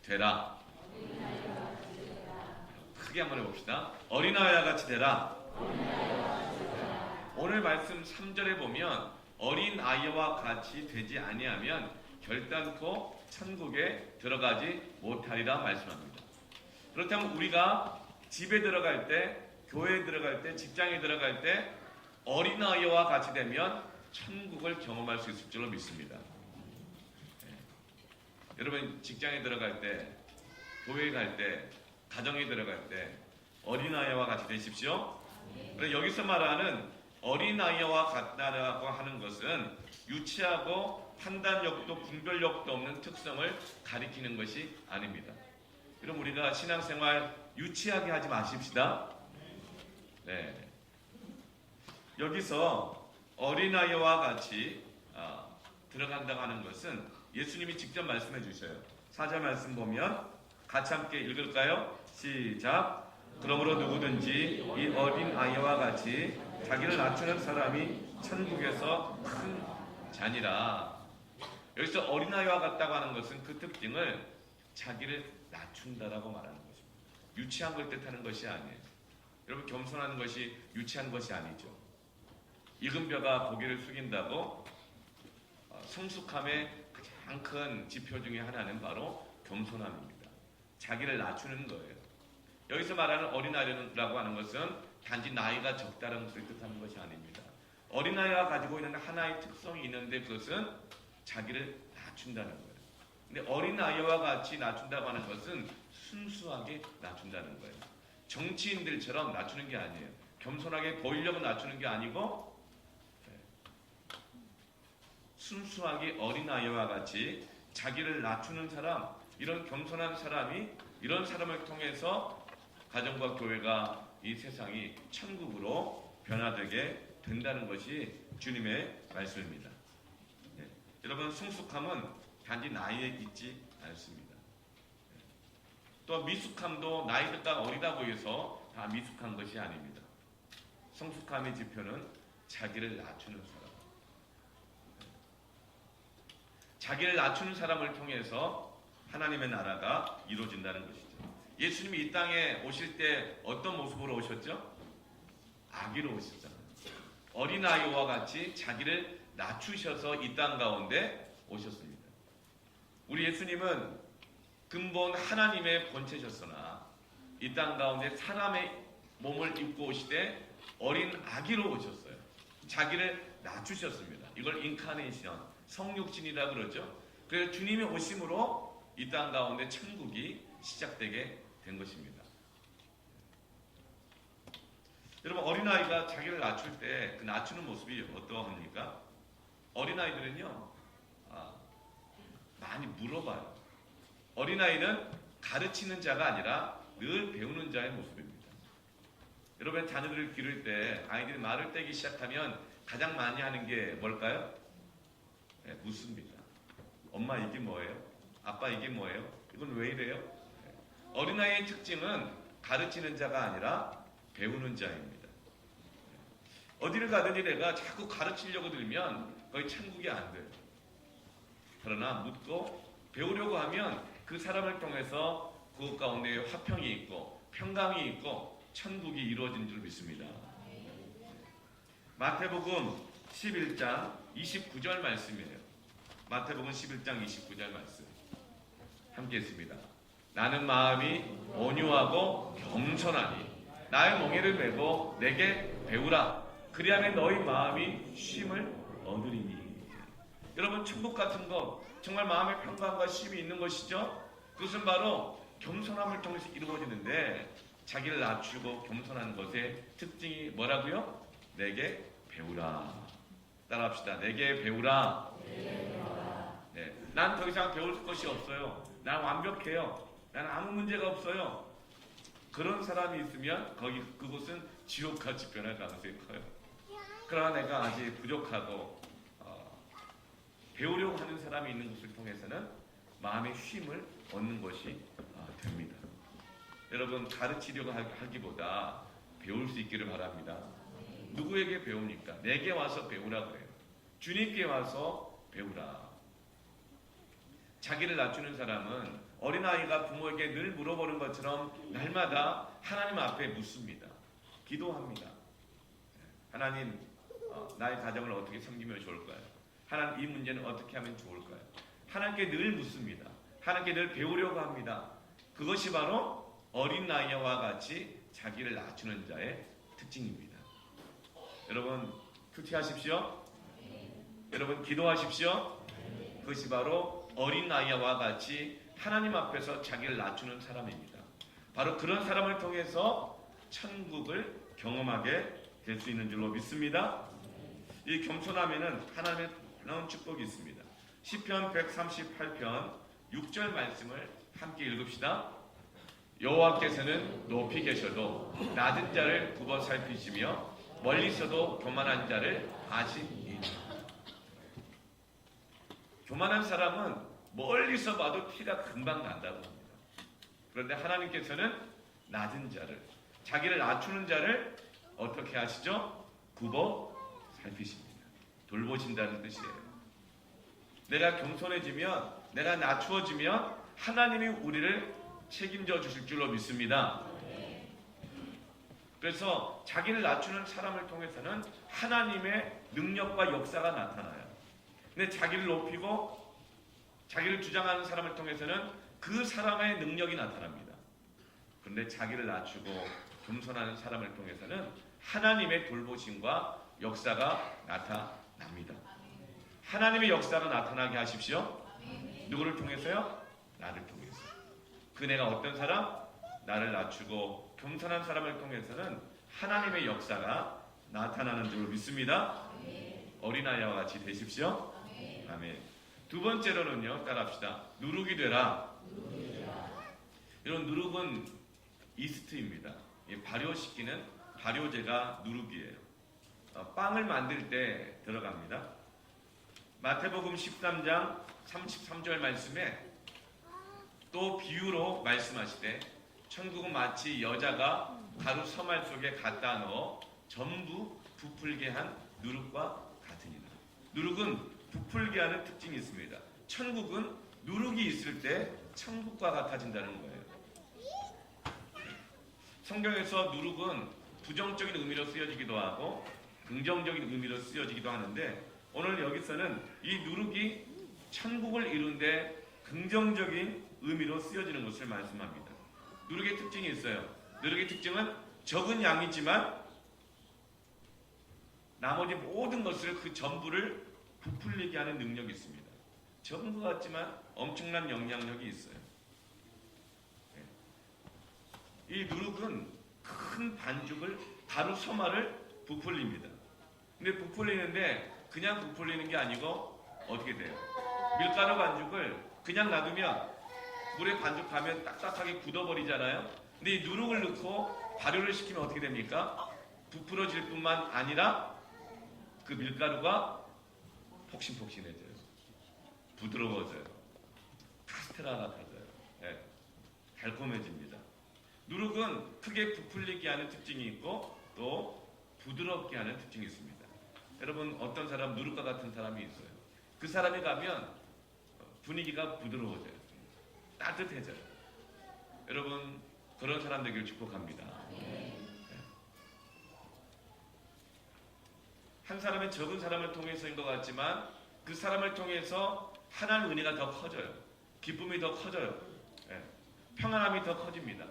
되라. 크게 한번 해봅시다. 어린아이와 같이 되라. 오늘 말씀 3절에 보면 어린아이와 같이 되지 아니하면 결단코 천국에 들어가지 못하리라 말씀합니다. 그렇다면 우리가 집에 들어갈 때, 교회에 들어갈 때, 직장에 들어갈 때 어린아이와 같이 되면 천국을 경험할 수 있을 줄로 믿습니다. 여러분 직장에 들어갈 때, 교회에 갈 때, 가정에 들어갈 때 어린아이와 같이 되십시오. 그래서 여기서 말하는 어린아이와 같다라고 하는 것은 유치하고 판단력도 분별력도 없는 특성을 가리키는 것이 아닙니다. 그럼 우리가 신앙생활 유치하게 하지 마십시다. 네. 여기서 어린아이와 같이 들어간다고 하는 것은 예수님이 직접 말씀해 주셔요. 4절 말씀 보면 같이 함께 읽을까요? 시작. 그러므로 누구든지 이 어린아이와 같이 자기를 낮추는 사람이 천국에서 큰 자니라. 여기서 어린아이와 같다고 하는 것은 그 특징을 자기를 낮춘다라고 말하는 것입니다. 유치한 걸 뜻하는 것이 아니에요. 여러분 겸손한 것이 유치한 것이 아니죠. 익은 뼈가 고개를 숙인다고 성숙함의 가장 큰 지표 중에 하나는 바로 겸손함입니다. 자기를 낮추는 거예요. 여기서 말하는 어린아이라고 하는 것은 단지 나이가 적다는 것을 뜻하는 것이 아닙니다. 어린아이가 가지고 있는 하나의 특성이 있는데 그것은 자기를 낮춘다는 거예요. 근데 어린아이와 같이 낮춘다고 하는 것은 순수하게 낮춘다는 거예요. 정치인들처럼 낮추는 게 아니에요. 겸손하게 보이려고 낮추는 게 아니고 순수하게 어린아이와 같이 자기를 낮추는 사람, 이런 겸손한 사람이, 이런 사람을 통해서 가정과 교회가 이 세상이 천국으로 변화되게 된다는 것이 주님의 말씀입니다. 네. 여러분 성숙함은 단지 나이에 있지 않습니다. 또 미숙함도 나이가 어리다고 해서 다 미숙한 것이 아닙니다. 성숙함의 지표는 자기를 낮추는 사람. 자기를 낮추는 사람을 통해서 하나님의 나라가 이루어진다는 것이죠. 예수님이 이 땅에 오실 때 어떤 모습으로 오셨죠? 아기로 오셨잖아요. 어린아이와 같이 자기를 낮추셔서 이 땅 가운데 오셨습니다. 우리 예수님은 근본 하나님의 본체셨으나 이 땅 가운데 사람의 몸을 입고 오시되 어린 아기로 오셨어요. 자기를 낮추셨습니다. 이걸 인카네이션, 성육신이라 그러죠. 그래서 주님이 오심으로 이 땅 가운데 천국이 시작되게 된 것입니다. 여러분 어린아이가 자기를 낮출 때 그 낮추는 모습이 어떠합니까? 어린아이들은요 많이 물어봐요. 어린아이는 가르치는 자가 아니라 늘 배우는 자의 모습입니다. 여러분 자녀들을 기를 때 아이들이 말을 떼기 시작하면 가장 많이 하는 게 뭘까요? 네, 묻습니다. 엄마 이게 뭐예요? 아빠 이게 뭐예요? 이건 왜 이래요? 네. 어린아이의 특징은 가르치는 자가 아니라 배우는 자입니다. 어디를 가든지 내가 자꾸 가르치려고 들면 거의 천국이 안 돼요. 그러나 묻고 배우려고 하면 그 사람을 통해서 그 가운데 화평이 있고 평강이 있고 천국이 이루어진 줄 믿습니다. 마태복음 11장 29절 말씀이에요. 마태복음 11장 29절 말씀 함께 했습니다. 나는 마음이 온유하고 겸손하니 나의 멍에를 메고 내게 배우라. 그리하면 너희 마음이 쉼을 얻으리니. 여러분 천국 같은 것 정말 마음의 평강과 쉼이 있는 것이죠. 그것은 바로 겸손함을 통해서 이루어지는데 자기를 낮추고 겸손한 것의 특징이 뭐라고요? 내게 배우라. 따라합시다. 내게 배우라. 네, 난 더 이상 배울 것이 없어요. 난 완벽해요. 난 아무 문제가 없어요. 그런 사람이 있으면 그곳은 지옥같이 변할 가능성이 커요. 그러나 내가 아직 부족하고 배우려고 하는 사람이 있는 것을 통해서는 마음의 쉼을 얻는 것이 됩니다. 여러분 가르치려고 하기보다 배울 수 있기를 바랍니다. 누구에게 배웁니까? 내게 와서 배우라 그래요. 주님께 와서 배우라. 자기를 낮추는 사람은 어린아이가 부모에게 늘 물어보는 것처럼 날마다 하나님 앞에 묻습니다. 기도합니다. 하나님, 나의 가정을 어떻게 섬기면 좋을까요? 하나님, 이 문제는 어떻게 하면 좋을까요? 하나님께 늘 묻습니다. 하나님께 늘 배우려고 합니다. 그것이 바로 어린아이와 같이 자기를 낮추는 자의 특징입니다. 여러분, 큐티하십시오. 여러분, 기도하십시오. 그것이 바로 어린아이와 같이 하나님 앞에서 자기를 낮추는 사람입니다. 바로 그런 사람을 통해서 천국을 경험하게 될 수 있는 줄로 믿습니다. 이 겸손함에는 하나님의 놀라운 축복이 있습니다. 시편 138편 6절 말씀을 함께 읽읍시다. 여호와께서는 높이 계셔도 낮은 자를 굽어 살피시며 멀리서도 교만한 자를 아시니. 교만한 사람은 멀리서 봐도 티가 금방 난다고 합니다. 그런데 하나님께서는 낮은 자를, 자기를 낮추는 자를 어떻게 하시죠? 굽어 살피십니다. 돌보신다는 뜻이에요. 내가 겸손해지면, 내가 낮추어지면 하나님이 우리를 책임져 주실 줄로 믿습니다. 그래서 자기를 낮추는 사람을 통해서는 하나님의 능력과 역사가 나타나요. 근데 자기를 높이고 자기를 주장하는 사람을 통해서는 그 사람의 능력이 나타납니다. 그런데 자기를 낮추고 겸손하는 사람을 통해서는 하나님의 돌보심과 역사가 나타납니다. 하나님의 역사가 나타나게 하십시오. 누구를 통해서요? 나를 통해서. 그네가 어떤 사람? 나를 낮추고 겸손한 사람을 통해서는 하나님의 역사가 나타나는 줄 믿습니다. 어린아이와 같이 되십시오. 아멘. 두 번째로는요, 따라합시다. 누룩이 되라. 이런 누룩은 이스트입니다. 발효시키는 발효제가 누룩이에요. 빵을 만들 때 들어갑니다. 마태복음 13장 33절 말씀에 또 비유로 말씀하시되 천국은 마치 여자가 가루 서말 속에 갖다 넣어 전부 부풀게 한 누룩과 같으니라. 누룩은 부풀게 하는 특징이 있습니다. 천국은 누룩이 있을 때 천국과 같아진다는 거예요. 성경에서 누룩은 부정적인 의미로 쓰여지기도 하고 긍정적인 의미로 쓰여지기도 하는데 오늘 여기서는 이 누룩이 천국을 이룬데 긍정적인 의미로 쓰여지는 것을 말씀합니다. 누룩의 특징이 있어요. 누룩의 특징은 적은 양이지만 나머지 모든 것을 그 전부를 부풀리게 하는 능력이 있습니다. 적은 것 같지만 엄청난 영향력이 있어요. 이 누룩은 큰 반죽을 가루 서말을 부풀립니다. 근데 부풀리는데 그냥 부풀리는 게 아니고 어떻게 돼요? 밀가루 반죽을 그냥 놔두면 물에 반죽하면 딱딱하게 굳어버리잖아요. 근데 이 누룩을 넣고 발효를 시키면 어떻게 됩니까? 부풀어질 뿐만 아니라 그 밀가루가 폭신폭신해져요. 부드러워져요. 카스테라 같아져요. 네. 달콤해집니다. 누룩은 크게 부풀리게 하는 특징이 있고 또 부드럽게 하는 특징이 있습니다. 여러분, 어떤 사람, 누룩과 같은 사람이 있어요. 그 사람이 가면 분위기가 부드러워져요. 따뜻해져요. 여러분, 그런 사람 되기를 축복합니다. 한 사람의 적은 사람을 통해서인 것 같지만 그 사람을 통해서 하나님의 은혜가 더 커져요. 기쁨이 더 커져요. 평안함이 더 커집니다.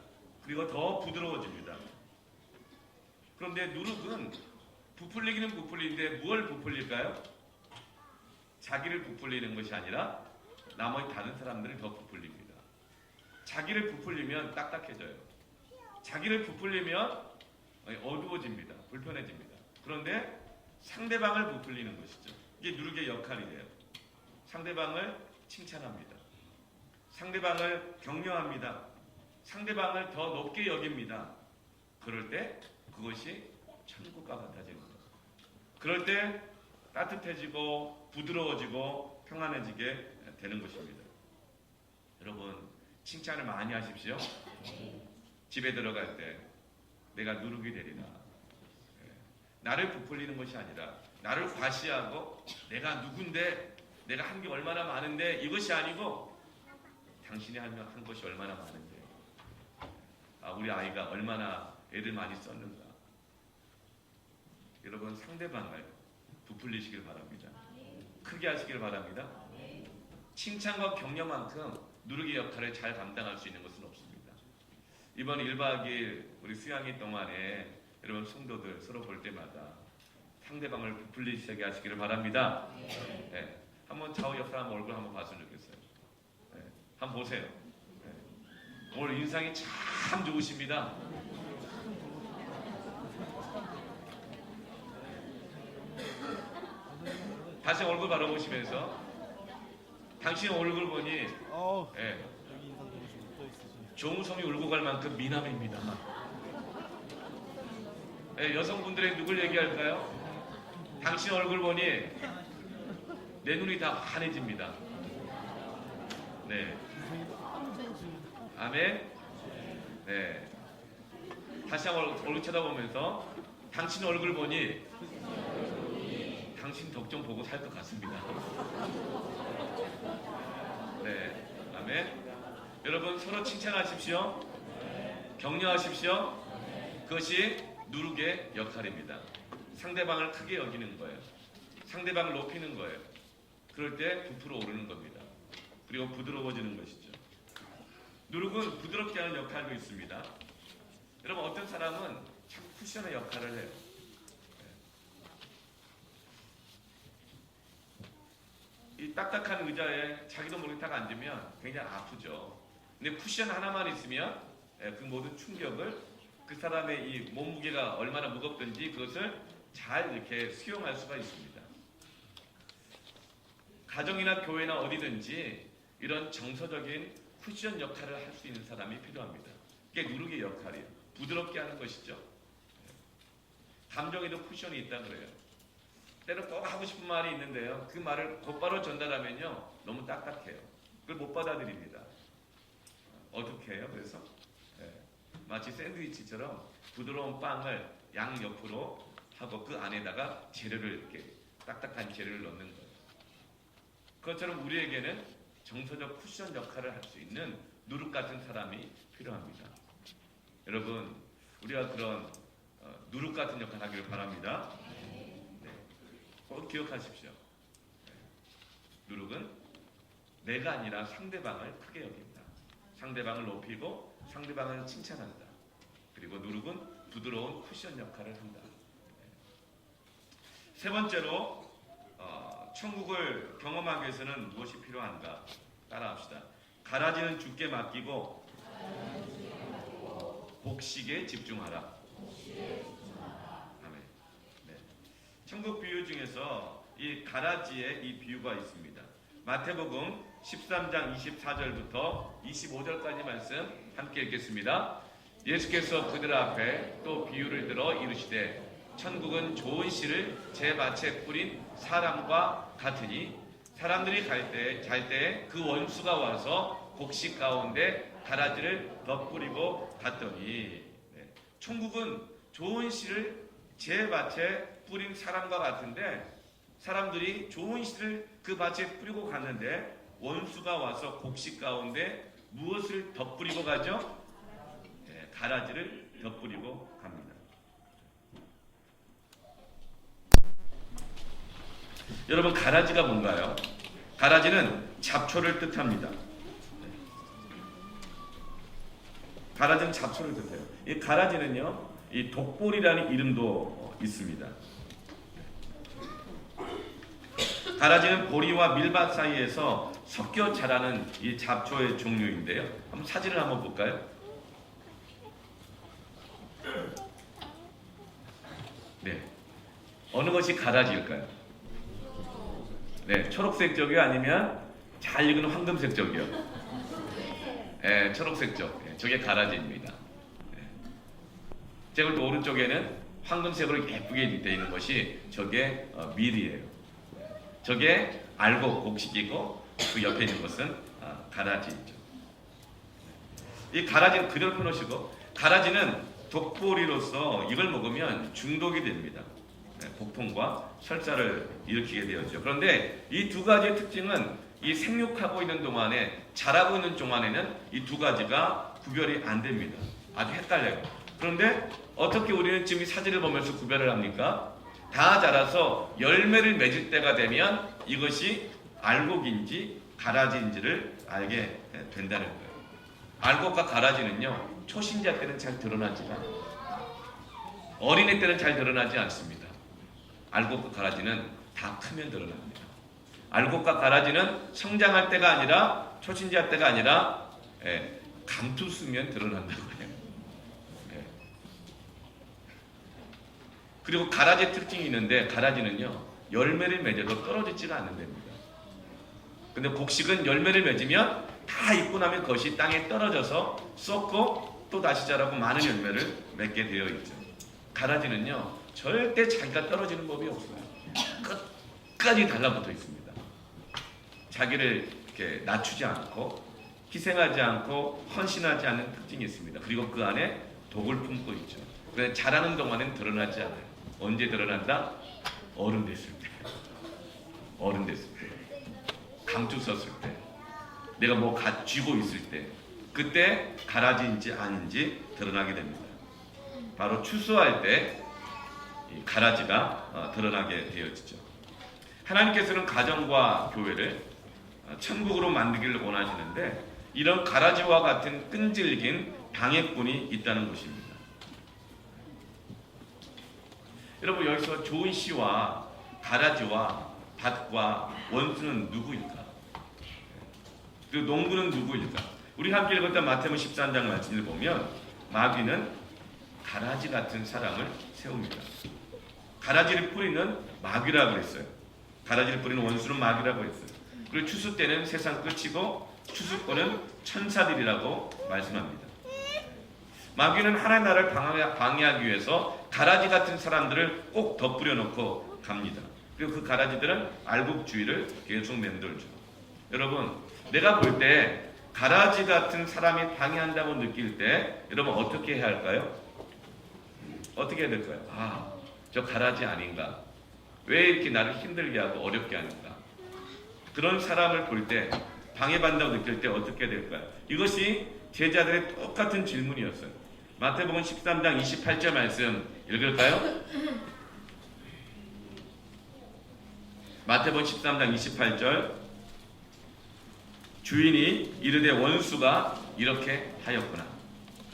그리고 더 부드러워집니다. 그런데 누룩은 부풀리기는 부풀리는데 무엇을 부풀릴까요? 자기를 부풀리는 것이 아니라 나머지 다른 사람들을 더 부풀립니다. 자기를 부풀리면 딱딱해져요. 자기를 부풀리면 어두워집니다. 불편해집니다. 그런데 상대방을 부풀리는 것이죠. 이게 누룩의 역할이에요. 상대방을 칭찬합니다. 상대방을 격려합니다. 상대방을 더 높게 여깁니다. 그럴 때 그것이 천국과 같아지는 거예요. 그럴 때 따뜻해지고 부드러워지고 평안해지게 되는 것입니다. 여러분, 칭찬을 많이 하십시오. 집에 들어갈 때 내가 누룩이 되리라. 나를 부풀리는 것이 아니라 나를 과시하고 내가 누군데 내가 한 게 얼마나 많은데 이것이 아니고 당신이 한 것이 얼마나 많은데, 우리 아이가 얼마나 애를 많이 썼는가. 여러분, 상대방을 부풀리시길 바랍니다. 크게 하시길 바랍니다. 칭찬과 격려만큼 누르기 역할을 잘 감당할 수 있는 것은 없습니다. 이번 1박 2일 우리 수양회 동안에 여러분 성도들 서로 볼 때마다 상대방을 부풀리시게 하시기를 바랍니다. 네. 한번 좌우 옆 사람 얼굴 한번 봤으면 좋겠어요. 네. 한번 보세요. 네. 오늘 인상이 참 좋으십니다. 다시 얼굴 바라보시면서 당신 얼굴 보니 예, 조우성이 울고 갈 만큼 미남입니다. 예, 여성분들의 누굴 얘기할까요? 당신 얼굴 보니 내 눈이 다 환해집니다. 네, 아멘. 네, 다시 한번 얼굴 쳐다보면서 당신 얼굴 보니 당신 덕 좀 보고 살 것 같습니다. 네, 아멘. 여러분 서로 칭찬하십시오. 격려하십시오. 그것이 누룩의 역할입니다. 상대방을 크게 여기는 거예요. 상대방을 높이는 거예요. 그럴 때 부풀어 오르는 겁니다. 그리고 부드러워지는 것이죠. 누룩은 부드럽게 하는 역할도 있습니다. 여러분 어떤 사람은 참 쿠션의 역할을 해요. 이 딱딱한 의자에 자기도 모르게 딱 앉으면 굉장히 아프죠. 근데 쿠션 하나만 있으면 그 모든 충격을 그 사람의 이 몸무게가 얼마나 무겁든지 그것을 잘 이렇게 수용할 수가 있습니다. 가정이나 교회나 어디든지 이런 정서적인 쿠션 역할을 할 수 있는 사람이 필요합니다. 그게 누룩의 역할이에요. 부드럽게 하는 것이죠. 감정에도 쿠션이 있다 그래요. 때로 꼭 하고 싶은 말이 있는데요. 그 말을 곧바로 전달하면요. 너무 딱딱해요. 그걸 못 받아들입니다. 어떻게 해요? 그래서 마치 샌드위치처럼 부드러운 빵을 양옆으로 하고 그 안에다가 재료를 이렇게 딱딱한 재료를 넣는 거예요. 그것처럼 우리에게는 정서적 쿠션 역할을 할 수 있는 누룩 같은 사람이 필요합니다. 여러분 우리가 그런 누룩 같은 역할을 하기를 바랍니다. 꼭 기억하십시오. 누룩은 내가 아니라 상대방을 크게 여긴다. 상대방을 높이고 상대방을 칭찬한다. 그리고 누룩은 부드러운 쿠션 역할을 한다. 세 번째로 천국을 경험하기 위해서는 무엇이 필요한가? 따라합시다. 가라지는 주께 맡기고 복식에 집중하라. 천국 비유 중에서 이 가라지의 이 비유가 있습니다. 마태복음 13장 24절부터 25절까지 말씀 함께 읽겠습니다. 예수께서 그들 앞에 또 비유를 들어 이르시되 천국은 좋은 씨를 제 밭에 뿌린 사람과 같으니 사람들이 잘 때 그 원수가 와서 곡식 가운데 가라지를 덧뿌리고 갔더니 천국은 좋은 씨를 제 밭에 뿌린 사람과 같은데 사람들이 좋은 씨를 그 밭에 뿌리고 갔는데 원수가 와서 곡식 가운데 무엇을 덧뿌리고 가죠? 가라지를 덧뿌리고 갑니다. 여러분 가라지가 뭔가요? 가라지는 잡초를 뜻합니다. 가라지는 잡초를 뜻해요. 이 가라지는요, 이 독보리라는 이름도 있습니다. 가라지는 보리와 밀밭 사이에서 섞여 자라는 이 잡초의 종류인데요. 한번 사진을 한번 볼까요? 네, 어느 것이 가라지일까요? 네, 초록색 쪽이요, 아니면 잘 익은 황금색 쪽이요? 네, 초록색 쪽. 네, 저게 가라지입니다. 네. 제가 또 오른쪽에는 황금색으로 예쁘게 되어 있는 것이 저게 밀이에요. 저게 알곡 곡식이고 그 옆에 있는 것은 가라지죠. 이 가라지는 그대로 펴놓으시고, 가라지는 독보리로서 이걸 먹으면 중독이 됩니다. 복통과 설사를 일으키게 되었죠. 그런데 이 두 가지의 특징은 이 생육하고 있는 동안에, 자라고 있는 동안에는 이 두 가지가 구별이 안 됩니다. 아주 헷갈려요. 그런데 어떻게 우리는 지금 이 사진을 보면서 구별을 합니까? 다 자라서 열매를 맺을 때가 되면 이것이 알곡인지 가라지인지를 알게 된다는 거예요. 알곡과 가라지는요, 초신자 때는 잘 드러나지가 않아요. 어린애 때는 잘 드러나지 않습니다. 알곡과 가라지는 다 크면 드러납니다. 알곡과 가라지는 성장할 때가 아니라, 초신자 때가 아니라 감투 쓰면 드러난다고 해요. 그리고 가라지의 특징이 있는데, 가라지는요 열매를 맺어도 떨어지지가 않는답니다. 근데 곡식은 열매를 맺으면 다 익고 나면 그것이 땅에 떨어져서 썩고 또 다시 자라고 많은 열매를 맺게 되어 있죠. 가라지는요 절대 자기가 떨어지는 법이 없어요. 끝까지 달라붙어 있습니다. 자기를 이렇게 낮추지 않고 희생하지 않고 헌신하지 않는 특징이 있습니다. 그리고 그 안에 독을 품고 있죠. 그래서 자라는 동안은 드러나지 않아요. 언제 드러난다? 어른 됐을 때. 어른 됐을 때. 감투 썼을 때. 내가 뭐 쥐고 있을 때. 그때 가라지인지 아닌지 드러나게 됩니다. 바로 추수할 때 이 가라지가 드러나게 되어지죠. 하나님께서는 가정과 교회를 천국으로 만들기를 원하시는데, 이런 가라지와 같은 끈질긴 방해꾼이 있다는 것입니다. 여러분, 여기서 좋은 씨와 가라지와 밭과 원수는 누구일까? 그 농부는 누구일까? 우리 함께 읽었던 마태복음 13장 말씀을 보면 마귀는 가라지 같은 사람을 세웁니다. 가라지를 뿌리는 마귀라고 그랬어요. 가라지를 뿌리는 원수는 마귀라고 했어요. 그리고 추수 때는 세상 끝이고 추수권은 천사들이라고 말씀합니다. 마귀는 하나님 나라를 방해하기 위해서 가라지 같은 사람들을 꼭 덧뿌려 놓고 갑니다. 그리고 그 가라지들은 알곡주의를 계속 맴돌죠. 여러분, 내가 볼 때 가라지 같은 사람이 방해한다고 느낄 때 여러분 어떻게 해야 할까요? 어떻게 해야 될까요? 아, 저 가라지 아닌가? 왜 이렇게 나를 힘들게 하고 어렵게 하는가? 그런 사람을 볼 때, 방해받는다고 느낄 때 어떻게 될까요? 이것이 제자들의 똑같은 질문이었어요. 마태복음 13장 28절 말씀 읽을까요? 마태복음 13장 28절. 주인이 이르되 원수가 이렇게 하였구나.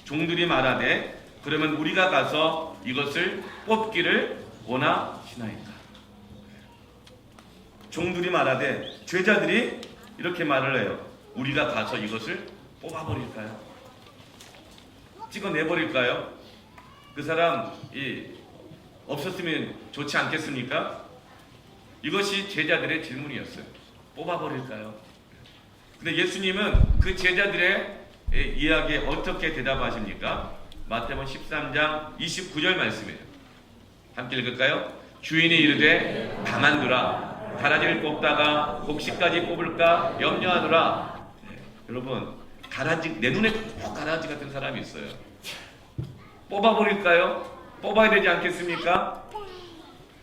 종들이 말하되 그러면 우리가 가서 이것을 뽑기를 원하시나이까. 종들이 말하되, 제자들이 이렇게 말을 해요. 우리가 가서 이것을 뽑아버릴까요? 찍어내버릴까요? 그 사람이 없었으면 좋지 않겠습니까? 이것이 제자들의 질문이었어요. 뽑아버릴까요? 근데 예수님은 그 제자들의 이야기에 어떻게 대답하십니까? 마태복음 13장 29절 말씀이에요. 함께 읽을까요? 주인이 이르되 가만두라. 가라지를 뽑다가 곡식까지 뽑을까 염려하노라. 여러분, 가라지, 내 눈에 꼭 가라지 같은 사람이 있어요. 뽑아버릴까요? 뽑아야 되지 않겠습니까?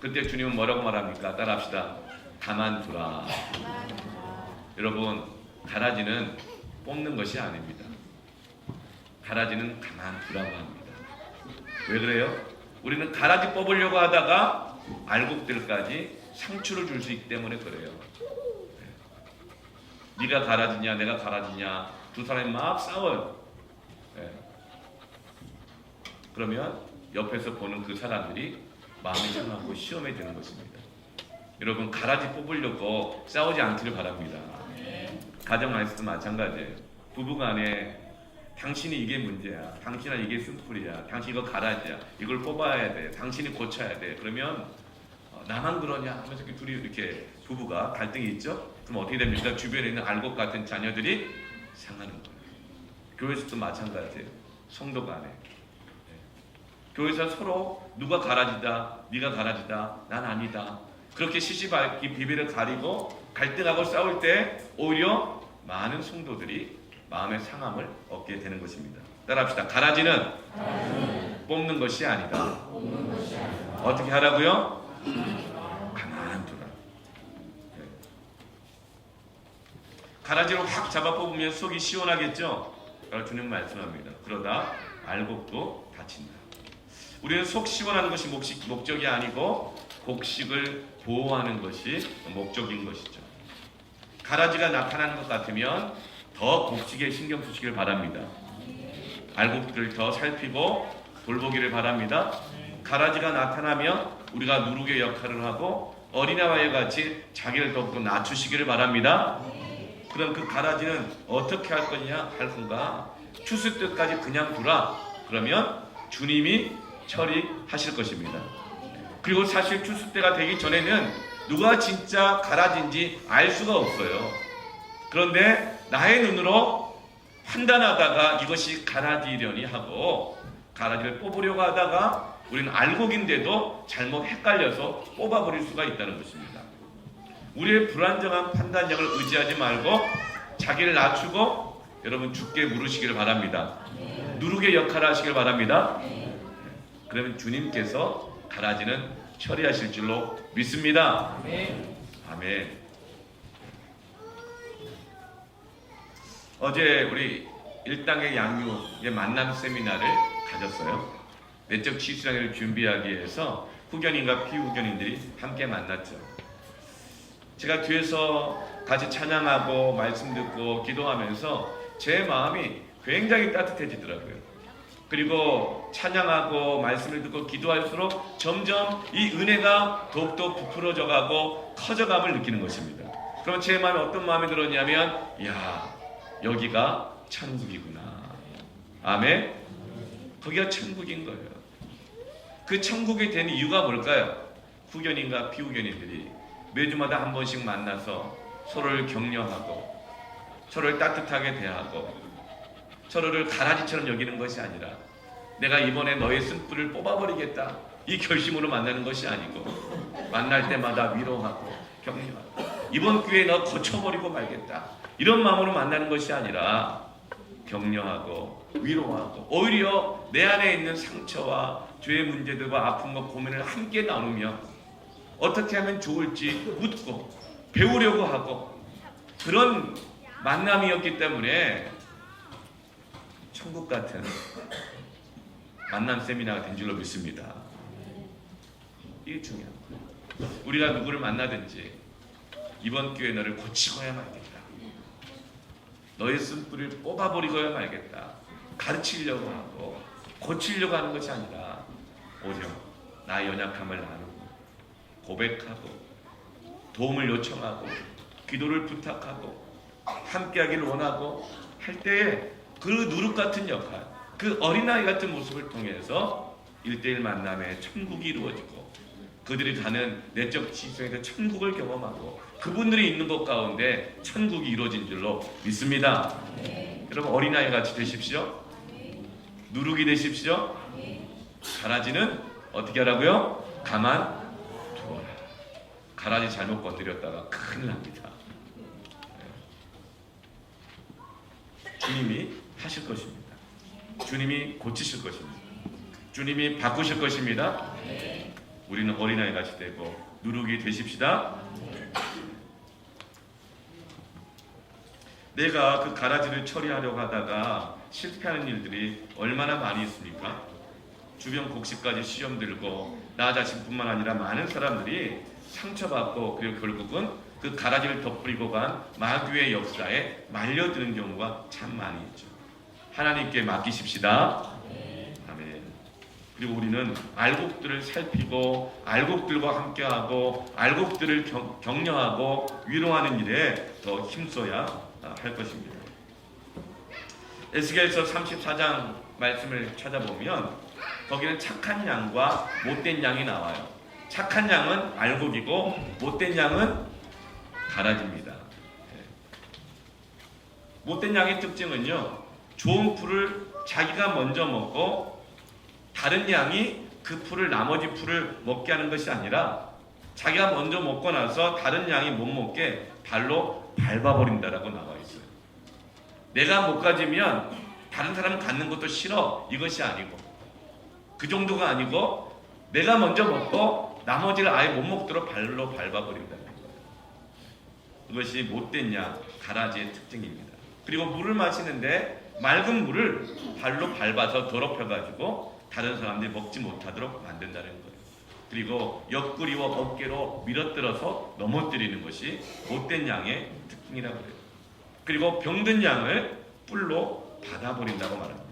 그때 주님은 뭐라고 말합니까? 따라합시다. 가만두라. 여러분, 가라지는 뽑는 것이 아닙니다. 가라지는 가만두라고 합니다. 왜 그래요? 우리는 가라지 뽑으려고 하다가 알곡들까지 상처를 줄 수 있기 때문에 그래요. 네가 가라지냐 내가 가라지냐 두 사람이 막 싸워요. 그러면 옆에서 보는 그 사람들이 마음이 상하고 시험에 드는 것입니다. 여러분, 가라지 뽑으려고 싸우지 않기를 바랍니다. 가정 안에서도 마찬가지예요. 부부간에 당신이 이게 문제야, 당신은 이게 쓴뿌리야, 당신 이거 가라지야, 이걸 뽑아야 돼, 당신이 고쳐야 돼. 그러면 나만 그러냐 하면서 둘이 이렇게 부부가 갈등이 있죠. 그럼 어떻게 됩니까? 주변에 있는 알곡 같은 자녀들이 상하는 거예요. 교회에서도 마찬가지예요. 성도 간에. 교회에서 서로 누가 가라지다, 네가 가라지다, 난 아니다. 그렇게 시시발기 비비를 가리고 갈등하고 싸울 때 오히려 많은 성도들이 마음의 상함을 얻게 되는 것입니다. 따라합시다. 가라지는 뽑는 것이 아니다. 어떻게 하라고요? 가만두라. 가라지를 확 잡아 뽑으면 속이 시원하겠죠? 그러나 주님 말씀합니다. 그러다 알곡도 다친다. 우리는 속 시원하는 것이 목적이 아니고 곡식을 보호하는 것이 목적인 것이죠. 가라지가 나타나는 것 같으면 더 곡식에 신경 쓰시길 바랍니다. 알곡들을 더 살피고 돌보기를 바랍니다. 가라지가 나타나면 우리가 누룩의 역할을 하고 어린아이와 같이 자기를 더욱더 낮추시기를 바랍니다. 그럼 그 가라지는 어떻게 할 거냐 할 건가? 추수 때까지 그냥 두라. 그러면 주님이 처리하실 것입니다. 그리고 사실 추수 때가 되기 전에는 누가 진짜 가라지인지 알 수가 없어요. 그런데 나의 눈으로 판단하다가 이것이 가라지려니 하고 가라지를 뽑으려고 하다가 우리는 알곡인데도 잘못 헷갈려서 뽑아버릴 수가 있다는 것입니다. 우리의 불안정한 판단력을 의지하지 말고 자기를 낮추고 여러분 주께 물으시기를 바랍니다. 누룩의 역할을 하시길 바랍니다. 그러면 주님께서 가라지는 처리하실 줄로 믿습니다. 아멘. 어제 우리 일당의 양육의 만남 세미나를 가졌어요. 내적 치유장애를 준비하기 위해서 후견인과 피후견인들이 함께 만났죠. 제가 뒤에서 같이 찬양하고 말씀 듣고 기도하면서 제 마음이 굉장히 따뜻해지더라고요. 그리고 찬양하고 말씀을 듣고 기도할수록 점점 이 은혜가 더욱더 부풀어져 가고 커져감을 느끼는 것입니다. 그럼 제 마음에 어떤 마음이 들었냐면 야, 여기가 천국이구나. 아멘. 거기가 천국인 거예요. 그 천국이 된 이유가 뭘까요? 후견인과 피후견인들이 매주마다 한 번씩 만나서 서로를 격려하고 서로를 따뜻하게 대하고 서로를 가라지처럼 여기는 것이 아니라 내가 이번에 너의 쓴뿌리를 뽑아버리겠다 이 결심으로 만나는 것이 아니고 만날 때마다 위로하고 격려하고 이번 기회에 너 거쳐버리고 말겠다 이런 마음으로 만나는 것이 아니라 격려하고 위로하고 오히려 내 안에 있는 상처와 죄의 문제들과 아픔과 고민을 함께 나누며 어떻게 하면 좋을지 묻고 배우려고 하고 그런 만남이었기 때문에 천국 같은 만남 세미나가 된 줄로 믿습니다. 이게 중요한 거예요. 우리가 누구를 만나든지 이번 기회에 너를 고치고야 말겠다. 너의 쓴뿌리를 뽑아버리고야 말겠다. 가르치려고 하고 고치려고 하는 것이 아니라 오히려 나의 연약함을 나누고 고백하고 도움을 요청하고 기도를 부탁하고 함께하기를 원하고 할 때에 그 누룩 같은 역할, 그 어린아이 같은 모습을 통해서 1:1 만남의 천국이 이루어지고 그들이 가는 내적 지성에서 천국을 경험하고 그분들이 있는 곳 가운데 천국이 이루어진 줄로 믿습니다. 여러분 어린아이 같이 되십시오. 누룩이 되십시오. 가라지는 어떻게 하라고요? 가만 두어라. 가라지 잘못 건드렸다가 큰일 납니다. 주님이 하실 것입니다. 주님이 고치실 것입니다. 주님이 바꾸실 것입니다. 우리는 어린아이 같이 되고 누룩이 되십시다. 내가 그 가라지를 처리하려고 하다가 실패하는 일들이 얼마나 많이 있습니까? 주변 곡식까지 시험 들고 나 자신뿐만 아니라 많은 사람들이 상처받고 그리고 결국은 그 가라지를 덧뿌리고 간 마귀의 역사에 말려드는 경우가 참 많이 있죠. 하나님께 맡기십시다. 아멘. 그리고 우리는 알곡들을 살피고 알곡들과 함께하고 알곡들을 격려하고 위로하는 일에 더 힘써야 할 것입니다. 에스겔서 34장 말씀을 찾아보면 거기는 착한 양과 못된 양이 나와요. 착한 양은 알곡이고 못된 양은 가라지입니다. 못된 양의 특징은요, 좋은 풀을 자기가 먼저 먹고 다른 양이 그 풀을 나머지 풀을 먹게 하는 것이 아니라 자기가 먼저 먹고 나서 다른 양이 못 먹게 발로 밟아버린다라고 나와 있어요. 내가 못 가지면 다른 사람 갖는 것도 싫어 이것이 아니고 그 정도가 아니고 내가 먼저 먹고 나머지를 아예 못 먹도록 발로 밟아버린다는 거예요. 그것이 못된 양, 가라지의 특징입니다. 그리고 물을 마시는데 맑은 물을 발로 밟아서 더럽혀가지고 다른 사람들이 먹지 못하도록 만든다는 거예요. 그리고 옆구리와 어깨로 밀어들어서 넘어뜨리는 것이 못된 양의 특징이라고 해요. 그리고 병든 양을 뿔로 받아버린다고 말합니다.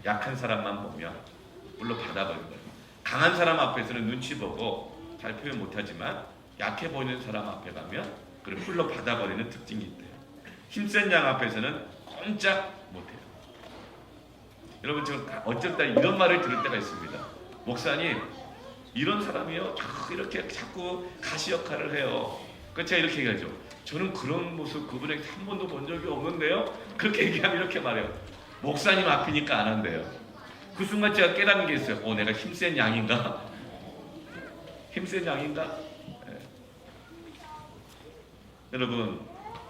약한 사람만 보면 뿔로 받아버린다. 강한 사람 앞에서는 눈치 보고 잘 표현 못하지만 약해 보이는 사람 앞에 가면 그걸 뿔로 받아버리는 특징이 있대요. 힘센 양 앞에서는 꼼짝 못해요. 여러분, 저 어쩔 때 이런 말을 들을 때가 있습니다. 목사님, 이런 사람이요 이렇게 자꾸 가시 역할을 해요. 그 제가 이렇게 얘기하죠. 저는 그런 모습 그분에게 한 번도 본 적이 없는데요. 그렇게 얘기하면 이렇게 말해요. 목사님 앞이니까 안 한대요. 그 순간 제가 깨닫는 게 있어요. 내가 힘센 양인가? 힘센 양인가? 네. 여러분,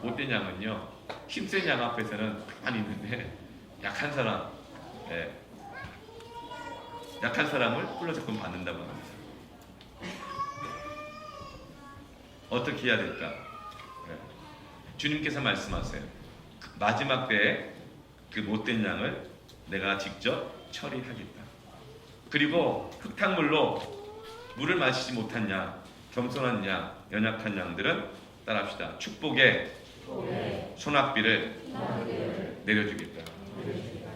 못된 양은요 힘센 양 앞에서는 가만히 있는데 약한 사람, 약한 사람을 뿔로 자꾸 받는다고 합니다. 어떻게 해야 될까? 주님께서 말씀하세요. 마지막 때에 그 못된 양을 내가 직접 처리하겠다. 그리고 흙탕물로 물을 마시지 못한 양, 겸손한 양, 연약한 양들은 따라합시다. 축복의 소낙비를 내려주겠다.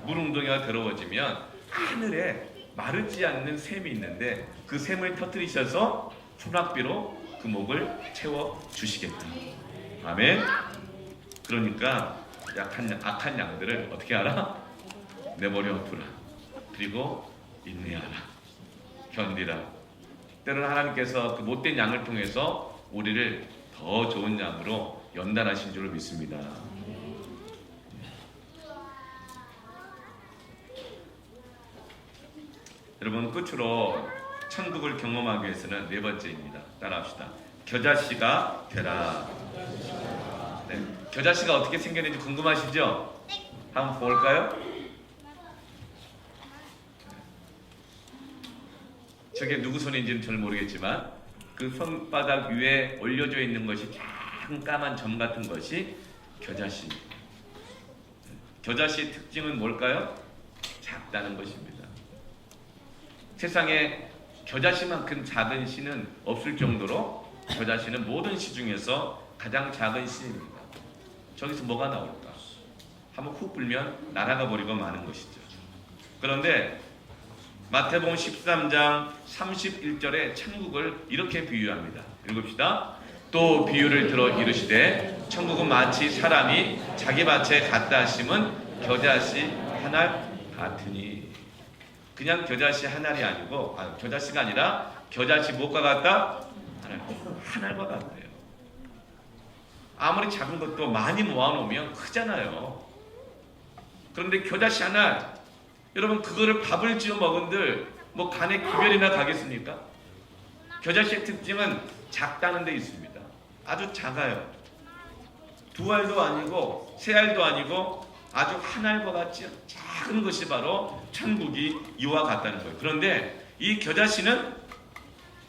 물 웅덩이가 더러워지면 하늘에 마르지 않는 샘이 있는데 그 샘을 터뜨리셔서 소낙비로 그 목을 채워 주시겠다. 아멘. 그러니까 악한 양들을 어떻게 하라? 내버려 두라. 그리고 인내하라. 견디라. 때로는 하나님께서 그 못된 양을 통해서 우리를 더 좋은 양으로 연단하신 줄을 믿습니다. 여러분, 끝으로 천국을 경험하기 위해서는 네 번째입니다. 따라합시다. 겨자씨가 되라. 네, 겨자씨가 어떻게 생겼는지 궁금하시죠? 한번 볼까요? 저게 누구 손인지는 잘 모르겠지만 그 손바닥 위에 올려져 있는 것이 작은 까만 점 같은 것이 겨자씨. 겨자씨의 특징은 뭘까요? 작다는 것입니다. 세상에 겨자씨만큼 작은 씨는 없을 정도로 겨자씨는 모든 씨 중에서 가장 작은 씨입니다. 저기서 뭐가 나올까? 한번 훅 불면 날아가 버리고 마는 것이죠. 그런데 마태복음 13장 31절에 천국을 이렇게 비유합니다. 읽읍시다. 또 비유를 들어 이르시되 천국은 마치 사람이 자기 밭에 갖다 심은 겨자씨 한 알 같으니. 그냥 겨자씨 한 알이 아니고 겨자씨가 아니라 겨자씨 무엇과 같다? 한 알과 같아요. 아무리 작은 것도 많이 모아놓으면 크잖아요. 그런데 겨자씨 한 알, 여러분 그거를 밥을 지어 먹은들 뭐 간에 기별이나 가겠습니까? 겨자씨의 특징은 작다는 데 있습니다. 아주 작아요. 두 알도 아니고 세 알도 아니고 아주 한 알과 같이 작은 것이 바로 천국이 이와 같다는 거예요. 그런데 이 겨자씨는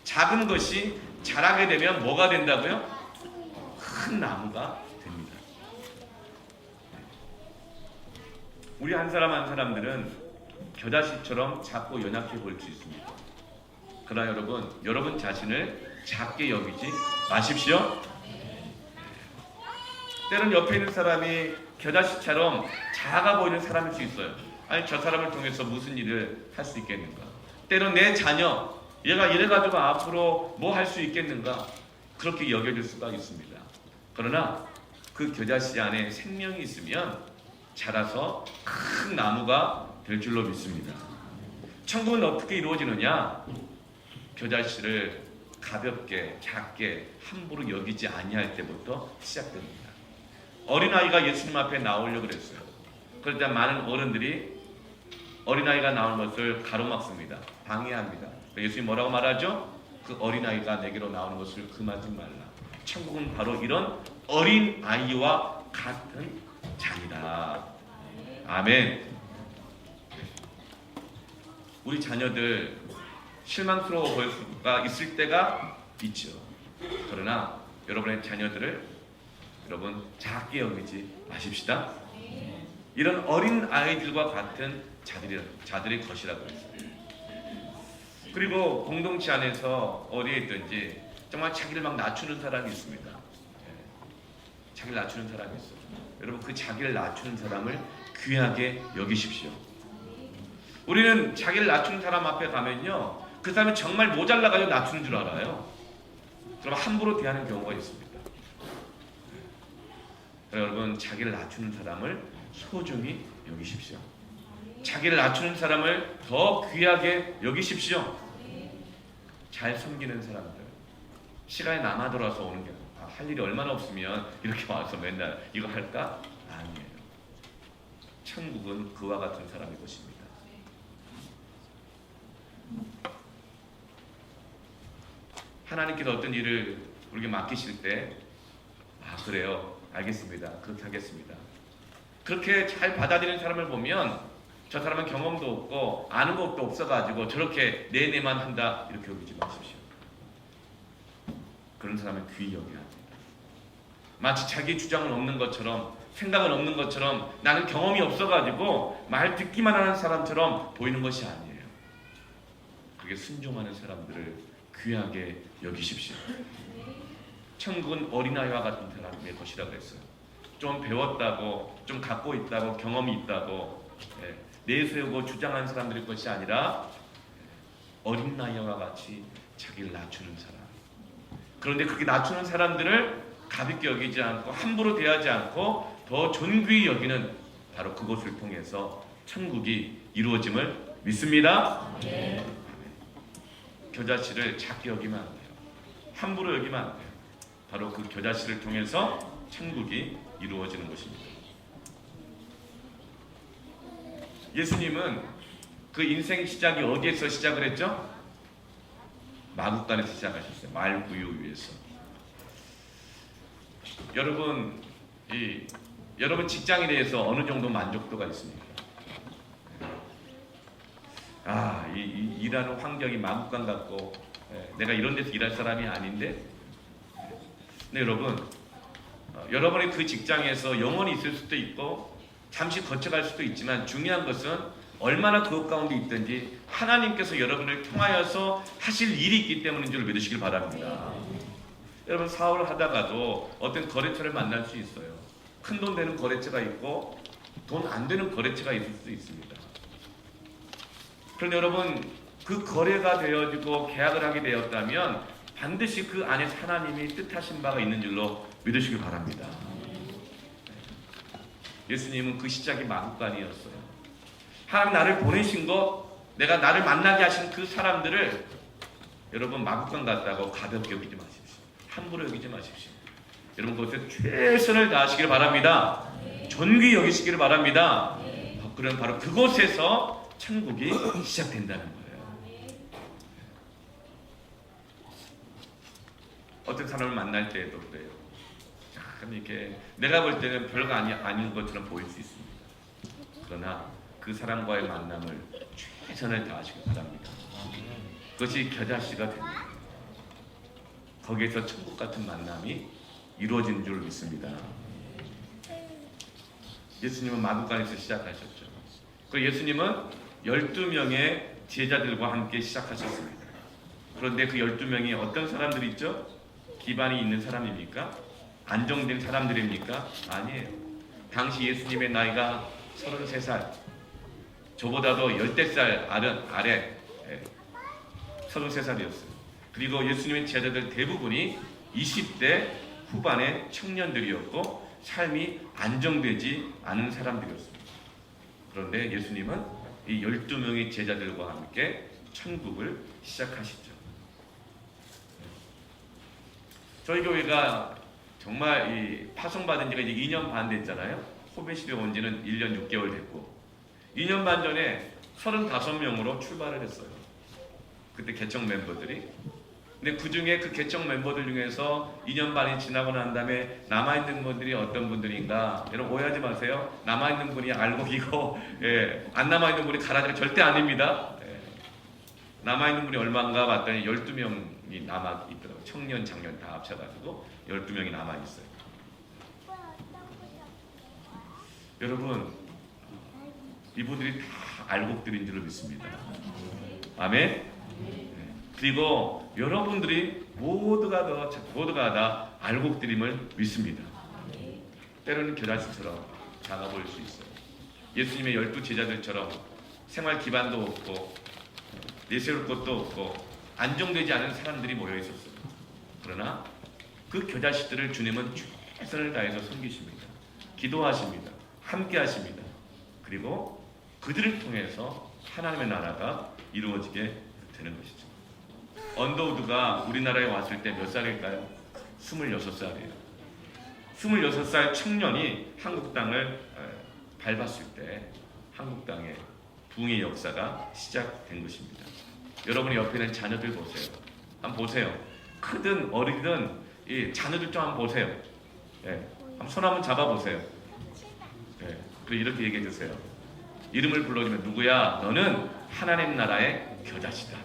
작은 것이 자라게 되면 뭐가 된다고요? 큰 나무가 됩니다. 우리 한 사람 한 사람들은 겨자씨처럼 작고 연약해 보일 수 있습니다. 그러나 여러분 자신을 작게 여기지 마십시오. 때론 옆에 있는 사람이 겨자씨처럼 작아 보이는 사람일 수 있어요. 아니, 저 사람을 통해서 무슨 일을 할 수 있겠는가? 때론 내 자녀, 얘가 이래가지고 앞으로 뭐 할 수 있겠는가? 그렇게 여겨질 수가 있습니다. 그러나 그 겨자씨 안에 생명이 있으면 자라서 큰 나무가 될 줄로 믿습니다. 천국은 어떻게 이루어지느냐? 겨자씨를 가볍게, 작게, 함부로 여기지 아니할 때부터 시작됩니다. 어린아이가 예수님 앞에 나오려고 그랬어요. 그럴 때 많은 어른들이 어린아이가 나오는 것을 가로막습니다. 방해합니다. 예수님 뭐라고 말하죠? 그 어린아이가 내게로 나오는 것을 금하지 말라. 천국은 바로 이런 어린아이와 같은 자리다. 아멘. 우리 자녀들 실망스러워 보일 수가 있을 때가 있죠. 그러나 여러분의 자녀들을 여러분 작게 여기지 마십시다. 이런 어린 아이들과 같은 자들의 것이라고 했어요. 그리고 공동체 안에서 어디에 있든지 정말 자기를 막 낮추는 사람이 있습니다. 자기를 낮추는 사람이 있어요. 여러분 그 자기를 낮추는 사람을 귀하게 여기십시오. 우리는 자기를 낮추는 사람 앞에 가면요, 그 사람이 정말 모자라가지고 낮추는 줄 알아요. 그럼 함부로 대하는 경우가 있습니다. 여러분 자기를 낮추는 사람을 소중히 여기십시오. 자기를 낮추는 사람을 더 귀하게 여기십시오. 잘 섬기는 사람들, 시간이 남아 돌아서 오는 게 할 일이 얼마나 없으면 이렇게 와서 맨날 이거 할까? 아니에요. 천국은 그와 같은 사람이 것입니다. 하나님께서 어떤 일을 우리에게 맡기실 때, 그래요, 알겠습니다, 그렇게 하겠습니다, 그렇게 잘 받아들이는 사람을 보면 저 사람은 경험도 없고 아는 것도 없어가지고 저렇게 내내만 한다 이렇게 여기지 마십시오. 그런 사람은 귀히 여겨야 합니다. 마치 자기 주장은 없는 것처럼, 생각은 없는 것처럼, 나는 경험이 없어가지고 말 듣기만 하는 사람처럼 보이는 것이 아니에요. 그게 순종하는 사람들을 귀하게 여기십시오. 천국은 어린아이와 같은 사람의 것이라고 했어요. 좀 배웠다고, 좀 갖고 있다고, 경험이 있다고 내세우고 주장하는 사람들의 것이 아니라 어린아이와 같이 자기를 낮추는 사람. 그런데 그렇게 낮추는 사람들을 가볍게 여기지 않고 함부로 대하지 않고 더 존귀히 여기는, 바로 그것을 통해서 천국이 이루어짐을 믿습니다. 네. 겨자씨를 작게 여기면 안 돼요. 함부로 여기면 안 돼요. 바로 그 겨자씨를 통해서 천국이 이루어지는 것입니다. 예수님은 그 인생 시작이 어디에서 시작을 했죠? 마국간에서 시작하셨어요. 말구유 위에서. 여러분 직장에 대해서 어느 정도 만족도가 있습니까? 일하는 환경이 마국간 같고, 내가 이런 데서 일할 사람이 아닌데. 근데 여러분이 그 직장에서 영원히 있을 수도 있고 잠시 거쳐갈 수도 있지만, 중요한 것은 얼마나 그것 가운데 있든지 하나님께서 여러분을 통하여서 하실 일이 있기 때문인 줄 믿으시길 바랍니다. 여러분 사업을 하다가도 어떤 거래처를 만날 수 있어요. 큰 돈 되는 거래처가 있고 돈 안 되는 거래처가 있을 수도 있습니다. 그런데 여러분 그 거래가 되어지고 계약을 하게 되었다면 반드시 그 안에 하나님이 뜻하신 바가 있는 줄로 믿으시길 바랍니다. 예수님은 그 시작이 마국간이었어요. 하나님 나를 보내신 것, 내가 나를 만나게 하신 그 사람들을 여러분 마국간 같다고 가볍게 여기지 마십시오. 함부로 여기지 마십시오. 여러분 그것에 최선을 다하시길 바랍니다. 존귀히 여기시기를 바랍니다. 그럼 바로 그곳에서 천국이 시작된다는 거예요. 어떤 사람을 만날 때에도 그래요. 참 이렇게 내가 볼 때는 별거 아닌 것처럼 보일 수 있습니다. 그러나 그 사람과의 만남을 최선을 다하시길 바랍니다. 그것이 겨자씨가 됩니다. 거기에서 천국 같은 만남이 이루어진 줄 믿습니다. 예수님은 마국간에서 시작하셨죠. 그리고 예수님은 12명의 제자들과 함께 시작하셨습니다. 그런데 그 12명이 어떤 사람들이 있죠? 기반이 있는 사람입니까? 안정된 사람들입니까? 아니에요. 당시 예수님의 나이가 33살, 저보다도 10살 아래 33살이었어요. 그리고 예수님의 제자들 대부분이 20대 후반의 청년들이었고 삶이 안정되지 않은 사람들이었습니다. 그런데 예수님은 이 12명의 제자들과 함께 천국을 시작하시죠. 저희 교회가 정말 이 파송받은 지가 이제 2년 반 됐잖아요. 호배시대 온 지는 1년 6개월 됐고 2년 반 전에 35명으로 출발을 했어요. 그때 개척 멤버들이. 근데 그 중에 그 개척 멤버들 중에서 2년 반이 지나고 난 다음에 남아있는 분들이 어떤 분들인가, 여러분 오해하지 마세요. 남아있는 분이 알곡이고 안 남아있는 분이 가라지가 절대 아닙니다. 남아있는 분이 얼마인가 봤더니 12명이 남아있더라고요. 청년, 장년 다 합쳐가지고 12명이 남아있어요. 여러분, 이분들이 다 알곡들인 줄로 믿습니다. 아멘. 그리고 여러분들이 모두가 다 알곡들임을 믿습니다. 때로는 겨자씨처럼 작아 보일 수 있어요. 예수님의 12 제자들처럼 생활 기반도 없고 내세울 것도 없고 안정되지 않은 사람들이 모여 있었어요. 그러나 그 겨자씨들을 주님은 최선을 다해서 섬기십니다. 기도하십니다. 함께 하십니다. 그리고 그들을 통해서 하나님의 나라가 이루어지게 되는 것이죠. 언더우드가 우리나라에 왔을 때 몇 살일까요? 26살이에요. 26살 청년이 한국 땅을 밟았을 때 한국 땅의 부흥의 역사가 시작된 것입니다. 여러분이 옆에 있는 자녀들 보세요. 한번 보세요. 크든 어리든 이 자녀들 좀 한번 보세요. 한번 손 한번 잡아보세요. 그리고 이렇게 얘기해 주세요. 이름을 불러주면 누구야? 너는 하나님 나라의 겨자씨다.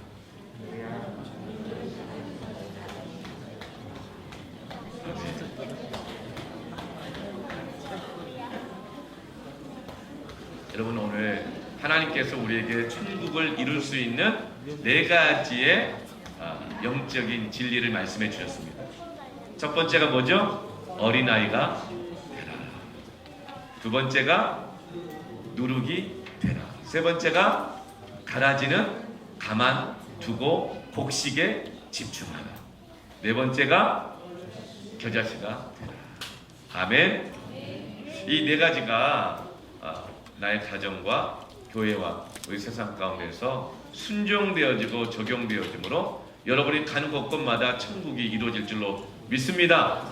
여러분, 오늘 하나님께서 우리에게 천국을 이룰 수 있는 4가지의 영적인 진리를 말씀해 주셨습니다. 첫 번째가 뭐죠? 어린아이가 되라. 두 번째가 누룩이 되라. 세 번째가 가라지는 가만 두고 곡식에 집중하라. 네 번째가 겨자씨가 되라. 아멘. 이 4가지가 나의 가정과 교회와 우리 세상 가운데서 순종되어지고 적용되어지므로 여러분이 가는 곳곳마다 천국이 이루어질 줄로 믿습니다.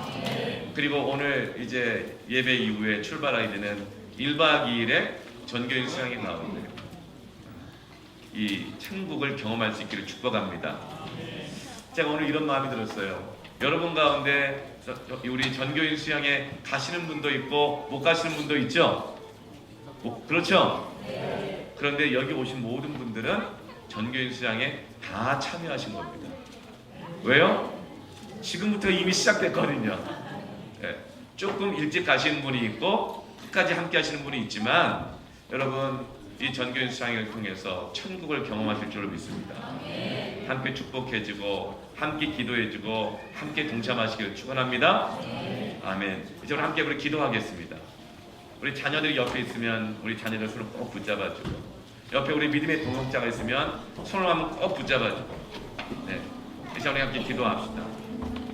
그리고 오늘 이제 예배 이후에 출발하게 되는 1박 2일의 전교인 수양의 가운데 이 천국을 경험할 수 있기를 축복합니다. 제가 오늘 이런 마음이 들었어요. 여러분 가운데 우리 전교인 수양에 가시는 분도 있고 못 가시는 분도 있죠? 그렇죠? 그런데 여기 오신 모든 분들은 전교인 수양에 다 참여하신 겁니다. 왜요? 지금부터 이미 시작됐거든요. 조금 일찍 가시는 분이 있고 끝까지 함께 하시는 분이 있지만 여러분, 이 전교인 수양을 통해서 천국을 경험하실 줄로 믿습니다. 함께 축복해주고 함께 기도해주고 함께 동참하시기를 축원합니다. 아멘. 이제 우리 함께 기도하겠습니다. 우리 자녀들이 옆에 있으면 우리 자녀들 손을 꼭 붙잡아주고, 옆에 우리 믿음의 동역자가 있으면 손을 한번 꼭 붙잡아주고, 이제 우리 함께 기도합시다.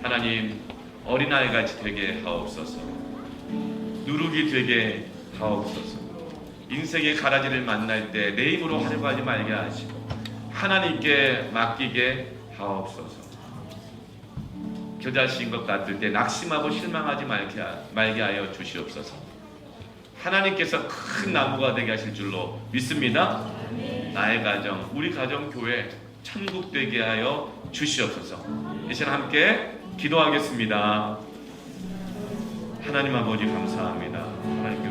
하나님, 어린아이같이 되게 하옵소서. 누룩이 되게 하옵소서. 인생의 가라지를 만날 때 내 힘으로 하려고 하지 말게 하시고 하나님께 맡기게 하옵소서. 겨자씨인 것 같을 때 낙심하고 실망하지 말게 하여 주시옵소서. 하나님께서 큰 나무가 되게 하실 줄로 믿습니다. 나의 가정, 우리 가정, 교회 천국 되게 하여 주시옵소서. 이 시간 함께 기도하겠습니다. 하나님 아버지 감사합니다. 하나님께